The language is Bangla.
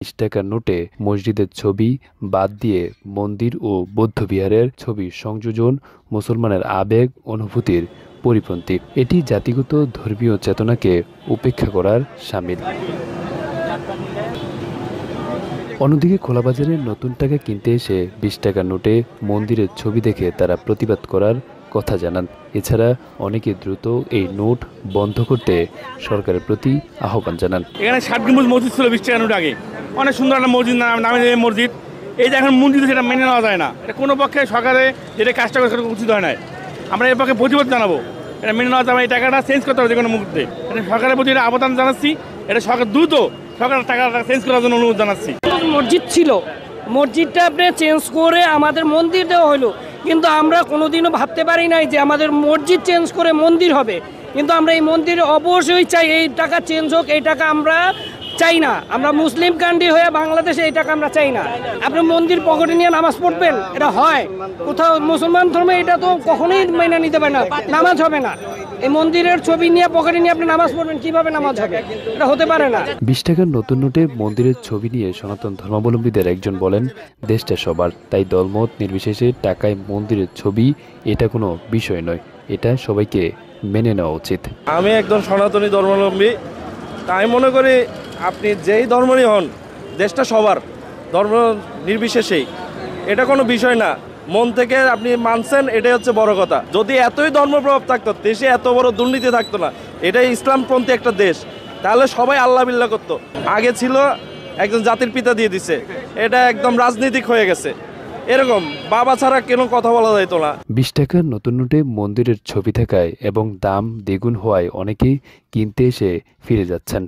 20 টাকার নোটে মসজিদের ছবি বাদ দিয়ে মন্দির ও বৌদ্ধবিহারের ছবি সংযোজন মুসলমানের আবেগ অনুভূতির পরিপন্থী। এটি জাতিগত ধর্মীয় চেতনাকে উপেক্ষা করার শামিল। অন্যদিকে খোলাবাজারে নতুন টাকা কিনতে এসে 20 টাকার নোটে মন্দিরের ছবি দেখে তারা প্রতিবাদ করার কথা জানান। এছাড়া অনেকে দ্রুত এই নোট বন্ধ করতে সরকারের প্রতি আহ্বান জানান। এখানে 60 গম্বুজ মসজিদ ছিল 20 টাকা নোট আগে, অনেক সুন্দর একটা মসজিদ, নামে মসজিদ। এই যে এখন মসজিদ, সেটা মেনে নেওয়া যায় না। এটা কোনো পক্ষে সরকারে যেটা কাজটা করে সেটা উচিত হয় না। আমরা এর পক্ষে প্রতিবাদ জানাবো, এটা মেনে নেওয়া যাবে। এই টাকাটা চেঞ্জ করতে হবে যে কোনো মুহূর্তে। এটা সরকারের প্রতি আবেদন জানাচ্ছি, এটা সরকার দ্রুত সরকারের টাকাটা চেঞ্জ করার জন্য অনুরোধ জানাচ্ছি। মসজিদ ছিল, মসজিদটা আপনি চেঞ্জ করে আমাদের মন্দির দেওয়া হলো, কিন্তু আমরা কোনোদিনও ভাবতে পারি নাই যে আমাদের মসজিদ চেঞ্জ করে মন্দির হবে। কিন্তু আমরা এই মন্দির অবশ্যই চাই, এই টাকা চেঞ্জ হোক, এই টাকা আমরা চাই না। আমরা মুসলিম কান্ট্রি হয়ে বাংলাদেশে এই টাকা আমরা চাই না। আপনি মন্দির পকেটে নিয়ে নামাজ পড়বেন, এটা হয় কোথাও মুসলমান ধর্মে? এটা তো কখনোই মেনে নিতে পারে না, নামাজ হবে না। এই মন্দিরের ছবি নিয়ে পকেটে নিয়ে আপনি নামাজ পড়বেন, কিভাবে নামাজ হবে? এটা হতে পারে না। 20 টাকার নতুন নোটে মন্দিরের ছবি নিয়ে সনাতন ধর্মাবলম্বীদের একজন বলেন, দেশটা সবার, তাই দলমত নির্বিশেষে টাকায় মন্দিরের ছবি এটা কোনো বিষয় নয়, এটা সবাইকে মেনে নেওয়া উচিত। আমি একজন সনাতনী ধর্মাবলম্বী, তাই মনে করি আপনি যেই ধর্মেরই হন, দেশটা সবার, ধর্ম নির্বিশেষেই, এটা কোনো বিষয় না। মন থেকে আপনি মানছেন, এটাই হচ্ছে বড় কথা। যদি এতই ধর্মপ্রভাব থাকতো, দেশে এত বড় দুর্নীতি থাকতো না। এটাই ইসলামপন্থী একটা দেশ, তাহলে সবাই আল্লাহ বিল্লাহ করতো। আগে ছিল একজন জাতির পিতা দিয়ে দিছে, এটা একদম রাজনীতিক হয়ে গেছে। এরকম বাবা ছাড়া কেন কথা বলা যাইতো না। 20 টাকার নতুন নোটে মন্দিরের ছবি থাকায় এবং দাম দ্বিগুণ হওয়ায় অনেকেই কিনতে এসে ফিরে যাচ্ছেন।